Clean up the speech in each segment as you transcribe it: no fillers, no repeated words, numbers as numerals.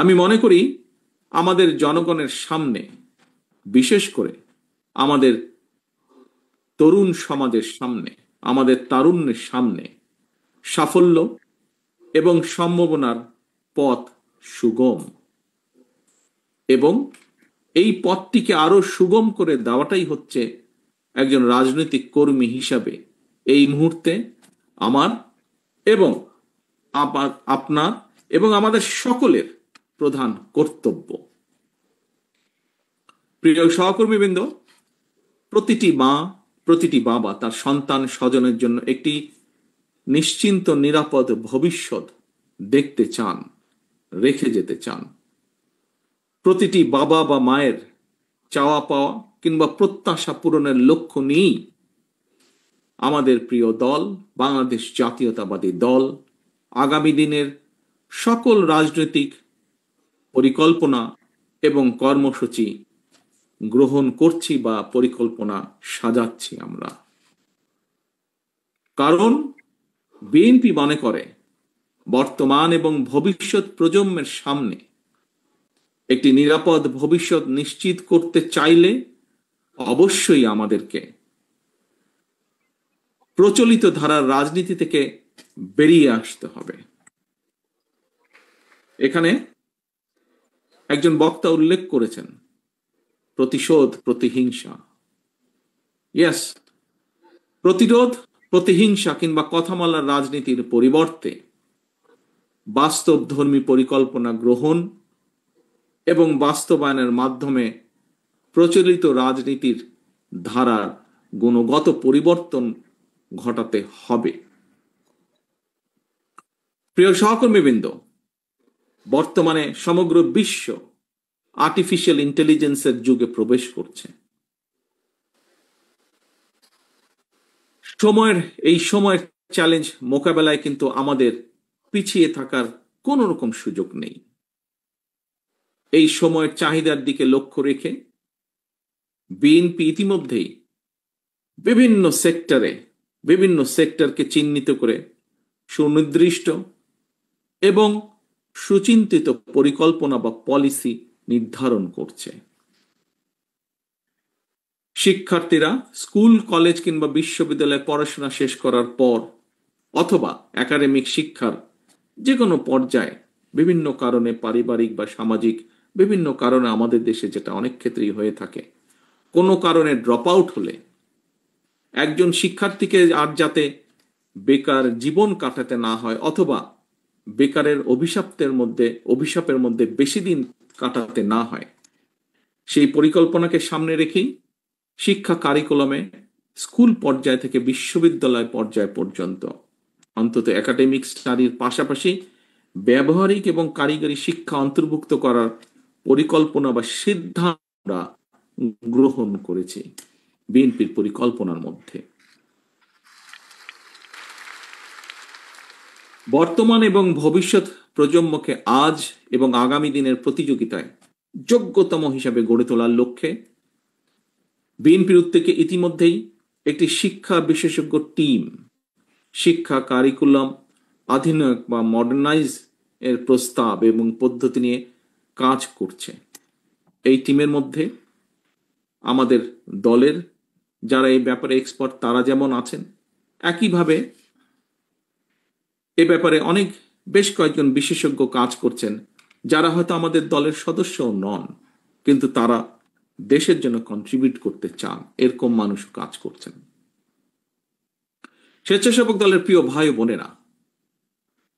আমি মনে করি আমাদের জনগণের সামনে, বিশেষ করে আমাদের তরুণ সমাজের সামনে, আমাদের তারুণ্যের সামনে সাফল্য এবং সম্ভাবনার পথ সুগম, এবং এই পথটিকে আরো সুগম করে দেওয়াটাই হচ্ছে একজন রাজনৈতিক কর্মী হিসাবে এই মুহূর্তে আমার এবং আপনার এবং আমাদের সকলের প্রধান কর্তব্য। প্রিয় সহকর্মীবৃন্দ, প্রতিটি মা, প্রতিটি বাবা তার সন্তান স্বজনের জন্য একটি নিশ্চিন্ত নিরাপদ ভবিষ্যৎ দেখতে চান, রেখে যেতে চান। প্রতিটি বাবা বা মায়ের চাওয়া পাওয়া কিংবা প্রত্যাশা পূরণের লক্ষ্য নিয়েই আমাদের প্রিয় দল বাংলাদেশ জাতীয়তাবাদী দল আগামী দিনের সকল রাজনৈতিক পরিকল্পনা এবং কর্মসূচি গ্রহণ করছি বা পরিকল্পনা সাজাচ্ছি আমরা। কারণ বিএনপি মনে করে বর্তমান এবং ভবিষ্যৎ প্রজন্মের সামনে একটি নিরাপদ ভবিষ্যৎ নিশ্চিত করতে চাইলে অবশ্যই আমাদেরকে প্রচলিত ধারার রাজনীতি থেকে বেরিয়ে আসতে হবে। এখানে একজন বক্তা উল্লেখ করেছেন প্রতিশোধ, প্রতিহিংসা। ইয়েস, প্রতিরোধ, প্রতিহিংসা কিংবা কথামালার রাজনীতির পরিবর্তে বাস্তবধর্মী পরিকল্পনা গ্রহণ এবং বাস্তবায়নের মাধ্যমে প্রচলিত রাজনীতির ধারার গুণগত পরিবর্তন ঘটাতে হবে। প্রিয় সহকর্মীবৃন্দ, বর্তমানে সমগ্র বিশ্ব আর্টিফিশিয়াল ইন্টেলিজেন্সের যুগে প্রবেশ করছে। এই সময়ের চ্যালেঞ্জ মোকাবেলায় কিন্তু আমাদের পিছিয়ে থাকার কোনো রকম সুযোগ নেই। এই সময়ের চাহিদার দিকে লক্ষ্য রেখে বিএনপি ইতিমধ্যেই বিভিন্ন সেক্টরকে চিহ্নিত করে সুনির্দিষ্ট এবং সুচিন্তিত পরিকল্পনা বা পলিসি নির্ধারণ করছে। শিক্ষার্থীরা স্কুল, কলেজ কিংবা বিশ্ববিদ্যালয়ে পড়াশোনা শেষ করার পর অথবা একাডেমিক শিক্ষার যে কোনো পর্যায়ে বিভিন্ন কারণে, পারিবারিক বা সামাজিক বিভিন্ন কারণে, আমাদের দেশে যেটা অনেক ক্ষেত্রেই হয়ে থাকে, কোনো কারণে ড্রপ আউট হলে একজন শিক্ষার্থীকে আর যাতে বেকার জীবন কাটাতে না হয় অথবা বেকারের অভিশাপের মধ্যে বেশি দিন কাটাতে না হয়, সেই পরিকল্পনাকে সামনে রেখেই শিক্ষা কারিকুলামে স্কুল পর্যায় থেকে বিশ্ববিদ্যালয় পর্যায় পর্যন্ত অন্তত একাডেমিক স্টাডির পাশাপাশি ব্যবহারিক এবং কারিগরি শিক্ষা অন্তর্ভুক্ত করার পরিকল্পনা বা সিদ্ধান্ত গ্রহণ করেছে বিএনপির পরিকল্পনার মধ্যে। বর্তমান এবং ভবিষ্যৎ প্রজন্মকে আজ এবং আগামী দিনের প্রতিযোগিতায় যোগ্যতম হিসাবে গড়ে তোলার লক্ষ্যে বিএনপির উদ্যোগে ইতিমধ্যেই একটি শিক্ষা বিশেষজ্ঞ টিম শিক্ষা কারিকুলাম আধুনিক বা মডার্নাইজ এর প্রস্তাব এবং পদ্ধতি নিয়ে কাজ করছে। এই টিমের মধ্যে আমাদের দলের যারা এই ব্যাপারে এক্সপার্ট তারা যেমন আছেন, একইভাবে এ ব্যাপারে বেশ কয়েকজন বিশেষজ্ঞ কাজ করছেন যারা হয়তো আমাদের দলের সদস্যও নন, কিন্তু তারা দেশের জন্য কন্ট্রিবিউট করতে চান, এরকম মানুষও কাজ করছেন। স্বেচ্ছাসেবক দলের প্রিয় ভাই ও বোনেরা,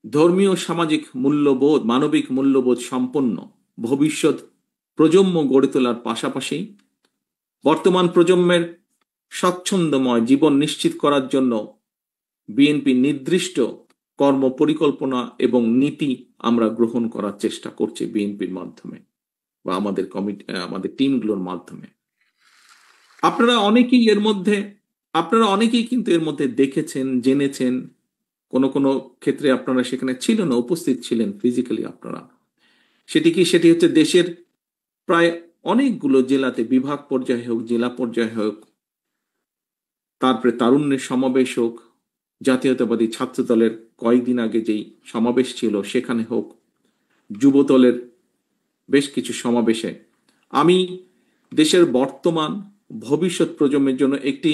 ধর্মীয় সামাজিক মূল্যবোধ, মানবিক মূল্যবোধ সম্পন্ন ভবিষ্যৎ প্রজন্ম গড়ে তোলার পাশাপাশি বর্তমান প্রজন্মের স্বচ্ছন্দময় জীবন নিশ্চিত করার জন্য বিএনপি নির্দিষ্ট কর্ম পরিকল্পনা এবং নীতি আমরা গ্রহণ করার চেষ্টা করছি বিএনপির মাধ্যমে বা আমাদের টিমগুলোর মাধ্যমে। আপনারা অনেকেই কিন্তু এর মধ্যে দেখেছেন, জেনেছেন, কোনো ক্ষেত্রে আপনারা সেখানে ছিলেন, উপস্থিত ছিলেন ফিজিক্যালি আপনারা। সেটি হচ্ছে দেশের প্রায় অনেকগুলো জেলাতে, বিভাগ পর্যায়ে হোক, জেলা পর্যায়ে হোক, তারপরে তারুণ্যের সমাবেশ হোক, জাতীয়তাবাদী ছাত্র দলের কয়েকদিন আগে যেই সমাবেশ ছিল সেখানে হোক, যুব দলের বেশ কিছু সমাবেশে আমি দেশের বর্তমান ভবিষ্যৎ প্রজন্মের জন্য একটি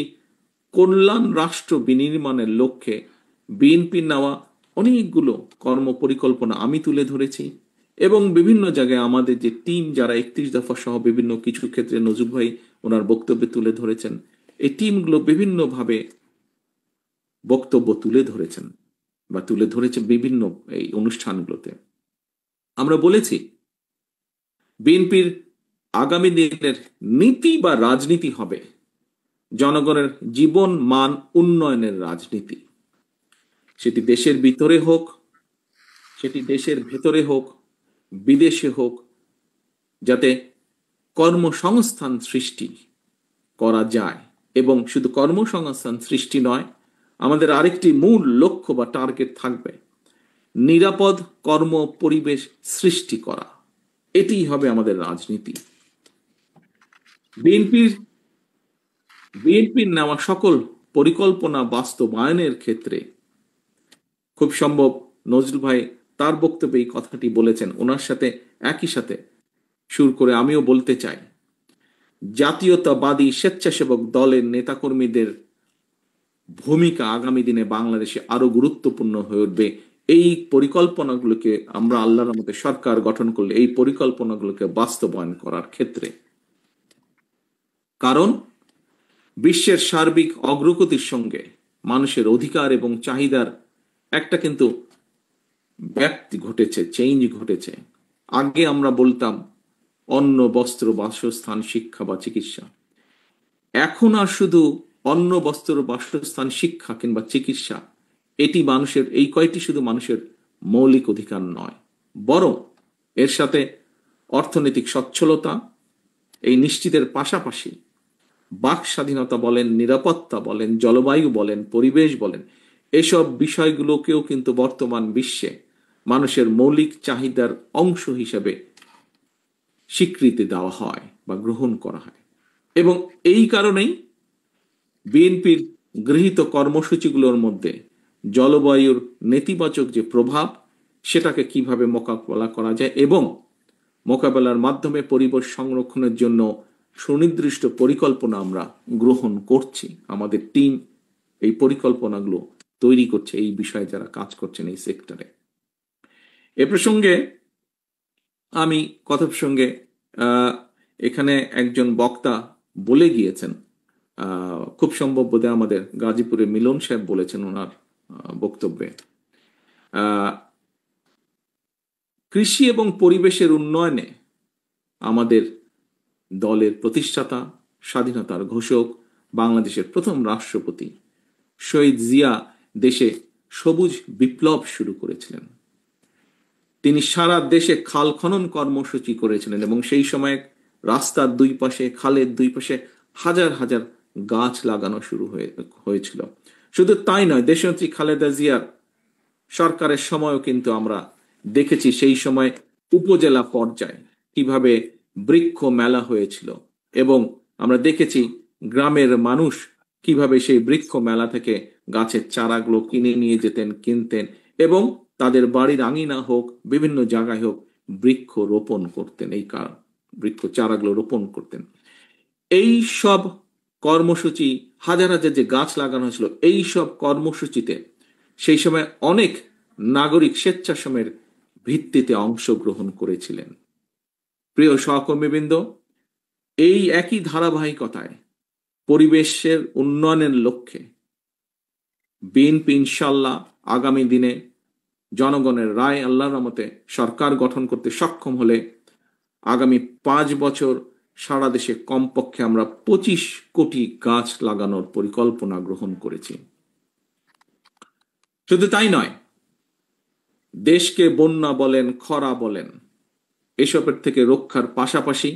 কল্যাণ রাষ্ট্র বিনির্মাণের লক্ষ্যে বিএনপির নেওয়া অনেকগুলো কর্ম পরিকল্পনা আমি তুলে ধরেছি এবং বিভিন্ন জায়গায় আমাদের যে টিম যারা 31 দফা সহ বিভিন্ন কিছু ক্ষেত্রে নজরুল ভাই ওনার বক্তব্যে তুলে ধরেছেন, এই টিমগুলো বিভিন্নভাবে বক্তব্য তুলে ধরেছেন বা তুলে ধরেছে বিভিন্ন এই অনুষ্ঠানগুলোতে। আমরা বলেছি বিএনপির আগামী দিনের নীতি বা রাজনীতি হবে জনগণের জীবন মান উন্নয়নের রাজনীতি। সেটি দেশের ভিতরে হোক, সেটি দেশের ভেতরে হোক, বিদেশে হোক, যাতে কর্মসংস্থান সৃষ্টি করা যায়। এবং শুধু কর্মসংস্থান সৃষ্টি নয়, আমাদের আরেকটি মূল লক্ষ্য বা টার্গেট থাকবে নিরাপদ কর্ম পরিবেশ সৃষ্টি করা। এটিই হবে আমাদের রাজনীতি। বিএনপির নেওয়া সকল পরিকল্পনা বাস্তবায়নের ক্ষেত্রে খুব সম্ভব নজরুল ভাই তার বক্তব্যে এই কথাটি বলেছেন, ওনার সাথে একই সাথে সুর করে আমিও বলতে চাই, জাতীয়তাবাদী স্বেচ্ছাসেবক দলের নেতাকর্মীদের ভূমিকা আগামী দিনে বাংলাদেশে আরো গুরুত্বপূর্ণ হয়ে উঠবে। এই পরিকল্পনাগুলোকে আমরা আল্লাহর রহমতে সরকার গঠন করলে এই পরিকল্পনাগুলোকে বাস্তবায়ন করার ক্ষেত্রে, কারণ বিশ্বের সার্বিক অগ্রগতির সঙ্গে মানুষের অধিকার এবং চাহিদার একটা কিন্তু ব্যাপ্তি ঘটেছে, চেঞ্জ ঘটেছে। আগে আমরা বলতাম অন্ন, বস্ত্র, বাসস্থান, শিক্ষা বা চিকিৎসা। এখন আর শুধু অন্ন, বস্ত্র, বাসস্থান, শিক্ষা কিংবা চিকিৎসা এটি মানুষের, এই কয়টি শুধু মানুষের মৌলিক অধিকার নয়, বরং এর সাথে অর্থনৈতিক সচ্ছলতা এই নিশ্চিতের পাশাপাশি বাক স্বাধীনতা বলেন, নিরাপত্তা বলেন, জলবায়ু বলেন, পরিবেশ বলেন, এসব বিষয়গুলোকেও কিন্তু বর্তমান বিশ্বে মানুষের মৌলিক চাহিদার অংশ হিসেবে স্বীকৃতি দেওয়া হয় বা গ্রহণ করা হয়। এবং এই কারণেই বিএনপির গৃহীত কর্মসূচিগুলোর মধ্যে জলবায়ুর নেতিবাচক যে প্রভাব সেটাকে কিভাবে মোকাবেলা করা যায় এবং মোকাবেলার মাধ্যমে পরিবেশ সংরক্ষণের জন্য সুনির্দিষ্ট পরিকল্পনা আমরা গ্রহণ করছি। আমাদের টিম এই পরিকল্পনাগুলো তৈরি করছে, এই বিষয়ে যারা কাজ করছেন এই সেক্টরে। এ প্রসঙ্গে আমি কথা প্রসঙ্গে এখানে একজন বক্তা বলে গিয়েছেন, খুব সম্ভব বোধহয় আমাদের গাজীপুরে মিলন সাহেব বলেছেন ওনার বক্তব্যে, কৃষি এবং পরিবেশের উন্নয়নে আমাদের দলের প্রতিষ্ঠাতা, স্বাধীনতার ঘোষক, বাংলাদেশের প্রথম রাষ্ট্রপতি শহীদ জিয়া দেশে সবুজ বিপ্লব শুরু করেছিলেন। তিনি সারা দেশে খাল খনন কর্মসূচি করেছিলেন এবং সেই সময় রাস্তার দুই পাশে, খালের দুই পাশে হাজার হাজার গাছ লাগানো শুরু হয়েছিল। শুধু তাই নয়, দেশনেত্রী খালেদা জিয়ার সরকারের সময়ও কিন্তু আমরা দেখেছি সেই সময় উপজেলা পর্যায়ে কিভাবে বৃক্ষ মেলা হয়েছিল এবং আমরা দেখেছি গ্রামের মানুষ কিভাবে সেই বৃক্ষ মেলা থেকে গাছের চারাগুলো কিনে নিয়ে যেতেন, কিনতেন এবং তাদের বাড়ির আঙিনা হোক, বিভিন্ন জায়গায় হোক, বৃক্ষ রোপণ করতেন, এই বৃক্ষ চারাগুলো রোপণ করতেন। এই সব কর্মসূচি, হাজার হাজার যে গাছ লাগানো হয়েছিল, এই সব কর্মসূচিতে সেই সময় অনেক নাগরিক স্বেচ্ছাশ্রমের ভিত্তিতে অংশগ্রহণ করেছিলেন। প্রিয় সহকর্মীবৃন্দ, এই একই ধারাবাহিকতায় পরিবেশের উন্নয়নের লক্ষ্যে বিএনপি ইনশাল্লাহ আগামী দিনে জনগণের রায় আল্লাহর রহমতে সরকার গঠন করতে সক্ষম হলে আগামী 5 বছর সারা দেশে কমপক্ষে আমরা 25 কোটি গাছ লাগানোর পরিকল্পনা গ্রহণ করেছি। শুধু তাই নয়, দেশকে বন্যা বলেন, খরা বলেন, এসবের থেকে রক্ষার পাশাপাশি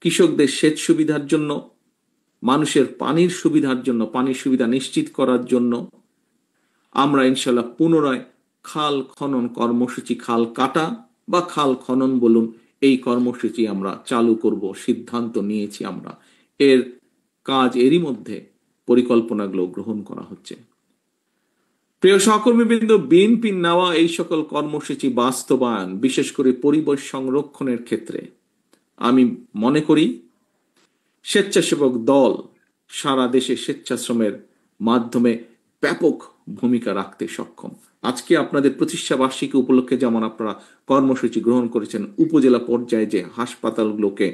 কৃষকদের সেচ সুবিধার জন্য, মানুষের পানির সুবিধার জন্য, পানির সুবিধা নিশ্চিত করার জন্য আমরা ইনশাল্লাহ পুনরায় খাল খনন কর্মসূচি, খাল কাটা বা খাল খনন বলুন, এই কর্মসূচি আমরা চালু করব, সিদ্ধান্ত নিয়েছি আমরা। এর কাজ এরই মধ্যে পরিকল্পনাগুলো গ্রহণ করা হচ্ছে। প্রিয় সহকর্মীবৃন্দ, বিএনপির নেওয়া এই সকল কর্মসূচি বাস্তবায়ন, বিশেষ করে পরিবেশ সংরক্ষণের ক্ষেত্রে আমি মনে করি স্বেচ্ছাসেবক দল সারা দেশে স্বেচ্ছাশ্রমের মাধ্যমে ব্যাপক ভূমিকা রাখতে সক্ষম। আজকে আপনাদের প্রতিষ্ঠা বার্ষিকী উপলক্ষে যেমন আপনারা কর্মসূচি গ্রহণ করেছেন, উপজেলা পর্যায়ে যে হাসপাতালগুলোকে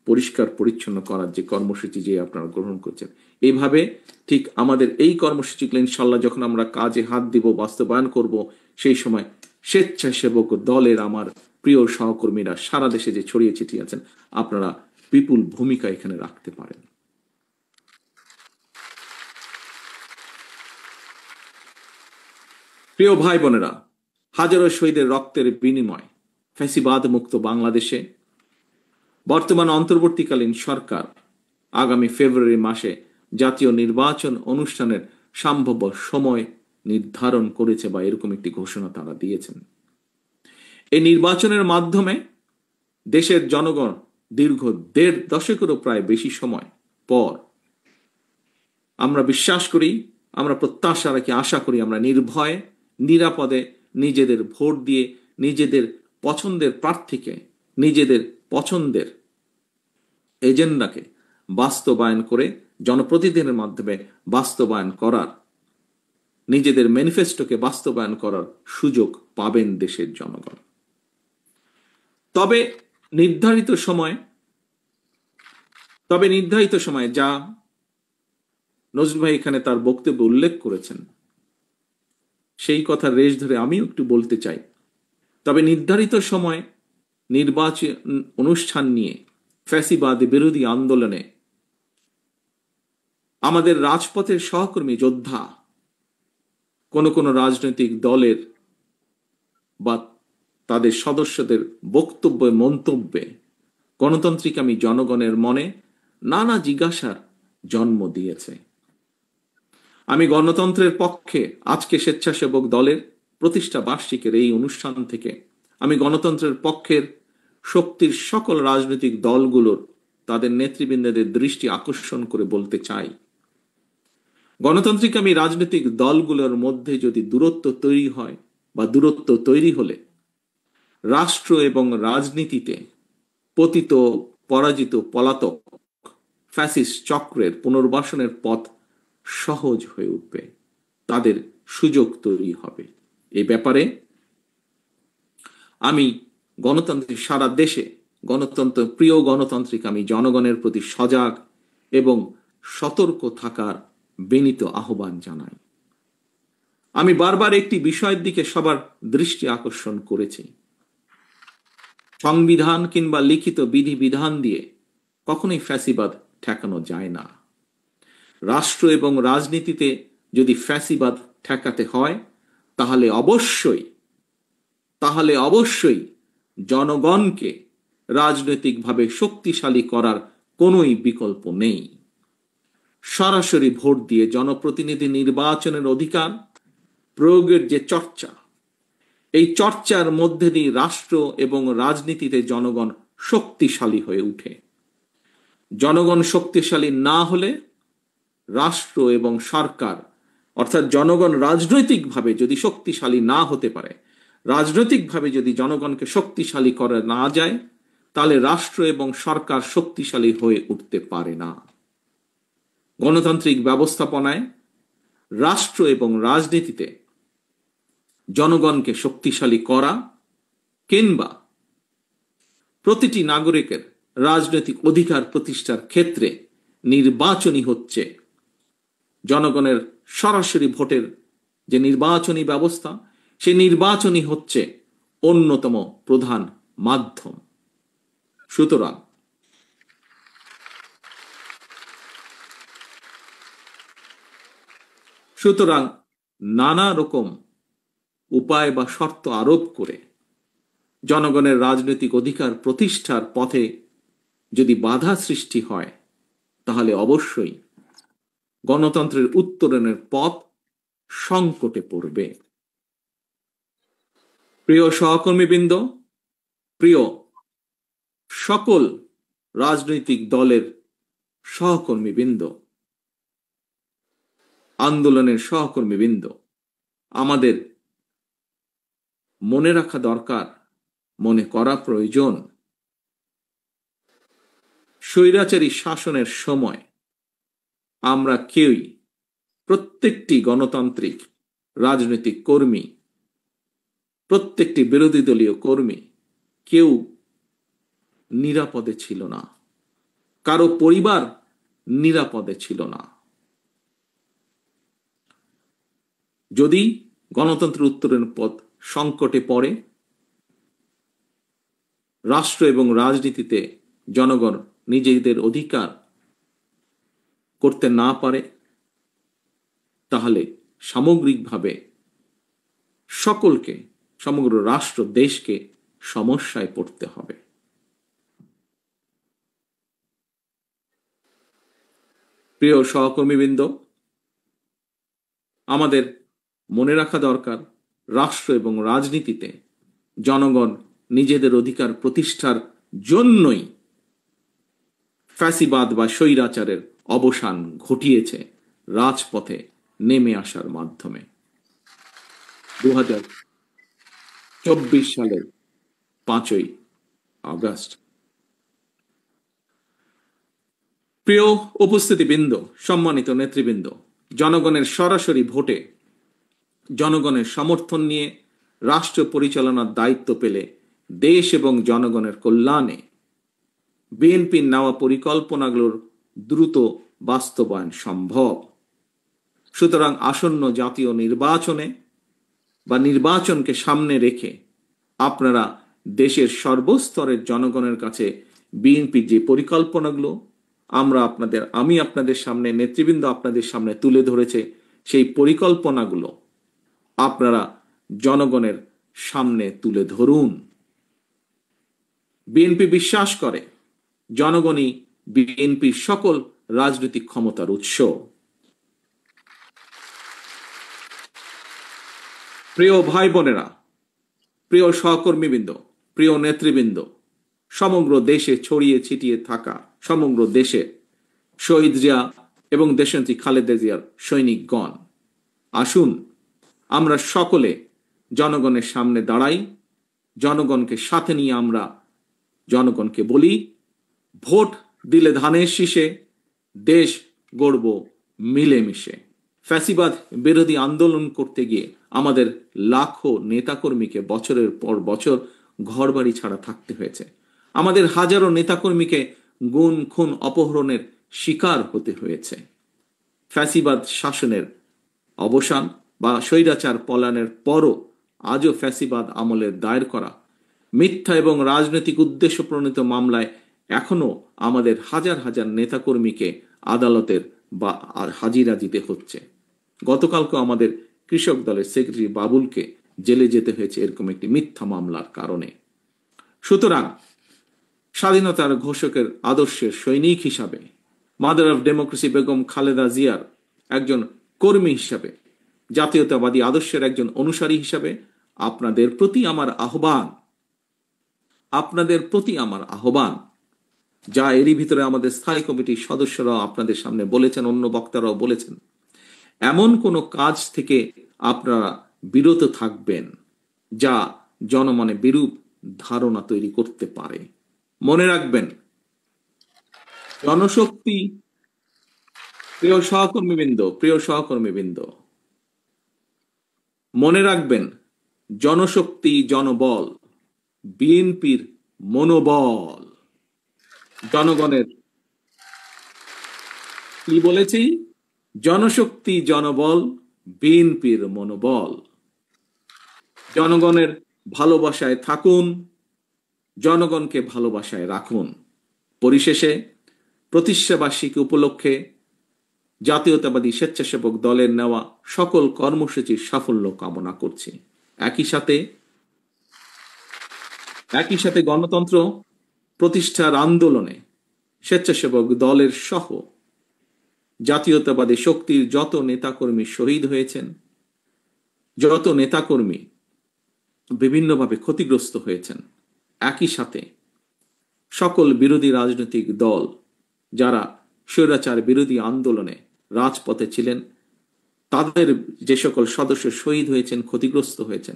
পরিষ্কার পরিচ্ছন্ন করার যে কর্মসূচি যে আপনারা গ্রহণ করছেন, এইভাবে ঠিক আমাদের এই কর্মসূচিগুলো ইনশাল্লাহ যখন আমরা কাজে হাত দিব, বাস্তবায়ন করব, সেই সময় স্বেচ্ছাসেবক দলের আমার প্রিয় সহকর্মীরা সারা দেশে যে ছড়িয়ে ছিটিয়ে আছেন, আপনারা বিপুল ভূমিকা এখানে রাখতে পারেন। প্রিয় ভাই বোনেরা, হাজারো শহীদের রক্তের বিনিময় ফ্যাসিবাদ মুক্ত বাংলাদেশে বর্তমান অন্তর্বর্তীকালীন সরকার আগামী ফেব্রুয়ারি মাসে জাতীয় নির্বাচন অনুষ্ঠানের সম্ভাব্য সময় নির্ধারণ করেছে, বা এরকম একটি ঘোষণা তারা দিয়েছেন। এই নির্বাচনের মাধ্যমে দেশের জনগণ দীর্ঘ ১.৫ দশকেরও প্রায় বেশি সময় পর আমরা বিশ্বাস করি, আমরা প্রত্যাশা রাখি, আশা করি আমরা নির্ভয়ে নিরাপদে নিজেদের ভোট দিয়ে নিজেদের পছন্দের প্রার্থীকে, নিজেদের পছন্দের এজেন্ডাকে বাস্তবায়ন করে জনপ্রতিনিধিদের মাধ্যমে বাস্তবায়ন করার, নিজেদের ম্যানিফেস্টোকে বাস্তবায়ন করার সুযোগ পাবেন দেশের জনগণ। তবে নির্ধারিত সময়ে যা নজরুল ভাই এখানে তার বক্তব্যে উল্লেখ করেছেন, সেই কথার রেশ ধরে আমিও একটু বলতে চাই। তবে নির্ধারিত সময় নির্বাচন অনুষ্ঠান নিয়ে ফ্যাসিবাদ বিরোধী আন্দোলনে আমাদের রাজপথের সহকর্মী যোদ্ধা কোন রাজনৈতিক দলের বা তাদের সদস্যদের বক্তব্যে, মন্তব্যে গণতান্ত্রিকামী জনগণের মনে নানা জিজ্ঞাসার জন্ম দিয়েছে। আমি গণতন্ত্রের পক্ষে আজকে স্বেচ্ছাসেবক দলের প্রতিষ্ঠা বার্ষিকীর এই অনুষ্ঠান থেকে আমি গণতন্ত্রের পক্ষের শক্তির সকল রাজনৈতিক দলগুলোর তাদের নেতৃবৃন্দদের দৃষ্টি আকর্ষণ করে বলতে চাই, গণতান্ত্রিকামী রাজনৈতিক দলগুলোর মধ্যে যদি দূরত্ব তৈরি হয় বা দূরত্ব তৈরি হলে রাষ্ট্র এবং রাজনীতিতে পতিত, পরাজিত, পলাতক ফ্যাসিস্ট চক্রের পুনর্বাসনের পথ সহজ হয়ে উঠবে, তাদের সুযোগ তৈরি হবে। এই ব্যাপারে আমি গণতান্ত্রিক সারা দেশে প্রিয় গণতান্ত্রিক আমি জনগণের প্রতি সজাগ এবং সতর্ক থাকার বিনীত আহ্বান জানাই। আমি বারবার একটি বিষয়ের দিকে সবার দৃষ্টি আকর্ষণ করেছি, সংবিধান কিংবা লিখিত বিধিবিধান দিয়ে কখনোই ফ্যাসিবাদ ঠেকানো যায় না। রাষ্ট্র এবং রাজনীতিতে যদি ফ্যাসিবাদ ঠেকাতে হয় তাহলে অবশ্যই জনগণকে রাজনৈতিকভাবে শক্তিশালী করার কোনোই বিকল্প নেই। সরাসরি ভোট দিয়ে জনপ্রতিনিধি নির্বাচনের অধিকার প্রয়োগের যে চর্চা, এই চর্চার মধ্যে দিয়ে রাষ্ট্র এবং রাজনীতিতে জনগণ শক্তিশালী হয়ে উঠে। জনগণ শক্তিশালী না হলে রাষ্ট্র এবং সরকার, অর্থাৎ জনগণ রাজনৈতিকভাবে যদি শক্তিশালী না হতে পারে, রাজনৈতিকভাবে যদি জনগণকে শক্তিশালী করা না যায়, তাহলে রাষ্ট্র এবং সরকার শক্তিশালী হয়ে উঠতে পারে না। গণতান্ত্রিক ব্যবস্থাপনায় রাষ্ট্র এবং রাজনীতিতে জনগণকে শক্তিশালী করা কিংবা প্রতিটি নাগরিকের রাজনৈতিক অধিকার প্রতিষ্ঠার ক্ষেত্রে নির্বাচনই হচ্ছে, জনগণের সরাসরি ভোটের যে নির্বাচনী ব্যবস্থা, সেই নির্বাচনই হচ্ছে অন্যতম প্রধান মাধ্যম। সুতরাং নানা রকম উপায় বা শর্ত আরোপ করে জনগণের রাজনৈতিক অধিকার প্রতিষ্ঠার পথে যদি বাধা সৃষ্টি হয়, তাহলে অবশ্যই গণতন্ত্রের উত্তরণের পথ সংকটে পড়বে। প্রিয় সহকর্মীবৃন্দ, প্রিয় সকল রাজনৈতিক দলের সহকর্মীবৃন্দ, আন্দোলনের সহকর্মীবৃন্দ, আমাদের মনে রাখা দরকার, মনে করা প্রয়োজন, স্বৈরাচারী শাসনের সময় আমরা কেউই, প্রত্যেকটি গণতান্ত্রিক রাজনৈতিক কর্মী, প্রত্যেকটি বিরোধী দলীয় কর্মী কেউ নিরাপদে ছিল না, কারো পরিবার নিরাপদে ছিল না। যদি গণতন্ত্রের উত্তরণ পথ সংকটে পড়ে, রাষ্ট্র এবং রাজনীতিতে জনগণ নিজেদের অধিকার করতে না পারে, তাহলে সামগ্রিকভাবে সকলকে, সমগ্র রাষ্ট্র দেশকে সমস্যায় পড়তে হবে। প্রিয় সহকর্মীবৃন্দ, আমাদের মনে রাখা দরকার, রাষ্ট্র এবং রাজনীতিতে জনগণ নিজেদের অধিকার প্রতিষ্ঠার জন্যই ফ্যাসিবাদ বা স্বৈরাচারের অবসান ঘটিয়েছে রাজপথে নেমে আসার মাধ্যমে। 2024 সালের 5ই আগস্ট। প্রিয় উপস্থিতিবৃন্দ, সম্মানিত নেতৃবৃন্দ, জনগণের সরাসরি ভোটে জনগণের সমর্থন নিয়ে রাষ্ট্র পরিচালনার দায়িত্ব পেলে দেশ এবং জনগণের কল্যাণে বিএনপির নেওয়া পরিকল্পনাগুলোর দ্রুত বাস্তবায়ন সম্ভব। সুতরাং আসন্ন জাতীয় নির্বাচনে বা নির্বাচনকে সামনে রেখে আপনারা দেশের সর্বস্তরের জনগণের কাছে বিএনপির যে পরিকল্পনাগুলো আমি আপনাদের সামনে, নেতৃবৃন্দ আপনাদের সামনে তুলে ধরেছে, সেই পরিকল্পনাগুলো আপনারা জনগণের সামনে তুলে ধরুন। বিএনপি বিশ্বাস করে জনগণই বিএনপির সকল রাজনৈতিক ক্ষমতার উৎস। প্রিয় ভাই বোনেরা, প্রিয় সহকর্মীবৃন্দ, প্রিয় নেতৃবৃন্দ, সমগ্র দেশে ছড়িয়ে ছিটিয়ে থাকা সমগ্র দেশে শহীদ জিয়া এবং দেশনেত্রী খালেদা জিয়ার সৈনিকগণ, আসুন আমরা সকলে জনগণের সামনে দাঁড়াই, জনগণকে সাথে নিয়ে আমরা জনগণকে বলি, ভোট দিলে ধানের শীষে, দেশ গড়ব মিলেমিশে। ফ্যাসিবাদ বিরোধী আন্দোলন করতে গিয়ে আমাদের লাখো নেতাকর্মীকে বছরের পর বছর ঘরবাড়ি ছাড়া থাকতে হয়েছে। আমাদের হাজারো নেতাকর্মীকে গুম খুন অপহরণের শিকার হতে হয়েছে। ফ্যাসিবাদ শাসনের অবসান বা স্বৈরাচার পলায়নের পরও আজও ফ্যাসিবাদ আমলের দায়ের করা মিথ্যা এবং রাজনৈতিক উদ্দেশ্য প্রণীত মামলায় এখনো আমাদের হাজার হাজার নেতাকর্মীকে আদালতের বা হাজিরা দিতে হচ্ছে। গতকালকে আমাদের কৃষক দলের সেক্রেটারি বাবুলকে জেলে যেতে হয়েছে এরকম একটি মিথ্যা মামলার কারণে। সুতরাং স্বাধীনতার ঘোষকের আদর্শের সৈনিক হিসাবে, mother of democracy Begum Khaleda জিয়ার একজন কর্মী হিসাবে, জাতীয়তাবাদী আদর্শের একজন অনুসারী হিসাবে আপনাদের প্রতি আমার আহ্বান, যা এরই ভিতরে আমাদের স্থায়ী কমিটির সদস্যরাও আপনাদের সামনে বলেছেন, অন্য বক্তারাও বলেছেন, এমন কোনো কাজ থেকে আপনারা বিরত থাকবেন যা জনমনে বিরূপ ধারণা তৈরি করতে পারে। মনে রাখবেন, জনশক্তি, প্রিয় সহকর্মীবৃন্দ, মনে রাখবেন, জনশক্তি, জনবল, বিএনপির মনোবল। জনগণের কি বলেছি? জনশক্তি, জনবল, বিএনপির মনোবল। জনগণের ভালোবাসায় থাকুন, জনগণকে ভালোবাসায় রাখুন। পরিশেষে প্রতিষ্ঠাবার্ষিকী উপলক্ষে জাতীয়তাবাদী স্বেচ্ছাসেবক দলের নেওয়া সকল কর্মসূচির সাফল্য কামনা করছি। একই সাথে গণতন্ত্র প্রতিষ্ঠার আন্দোলনে স্বেচ্ছাসেবক দলের সহ জাতীয়তাবাদী শক্তির যত নেতাকর্মী শহীদ হয়েছেন, যত নেতাকর্মী বিভিন্নভাবে ক্ষতিগ্রস্ত হয়েছেন, একই সাথে সকল বিরোধী রাজনৈতিক দল যারা স্বৈরাচার বিরোধী আন্দোলনে রাজপথে ছিলেন, তাদের যে সকল সদস্য শহীদ হয়েছেন, ক্ষতিগ্রস্ত হয়েছেন,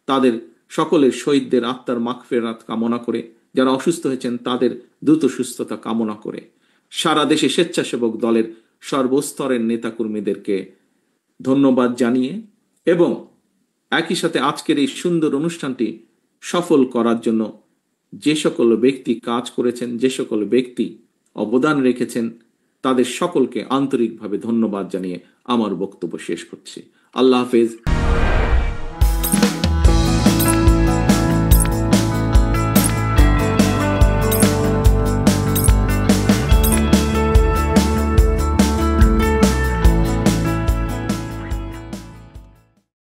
তাদের সকলের শহীদদের আত্মার মাগফিরাত কামনা করে, যারা অসুস্থ হয়েছেন তাদের দ্রুত সুস্থতা কামনা করে, সারা দেশে স্বেচ্ছাসেবক দলের সর্বস্তরের নেতাকর্মীদেরকে ধন্যবাদ জানিয়ে এবং একই সাথে আজকের এই সুন্দর অনুষ্ঠানটি সফল করার জন্য যে সকল ব্যক্তি কাজ করেছেন, যে সকল ব্যক্তি অবদান রেখেছেন, তাদের সকলকে আন্তরিকভাবে ধন্যবাদ জানিয়ে আমার বক্তব্য শেষ করছি। আল্লাহ হাফেজ।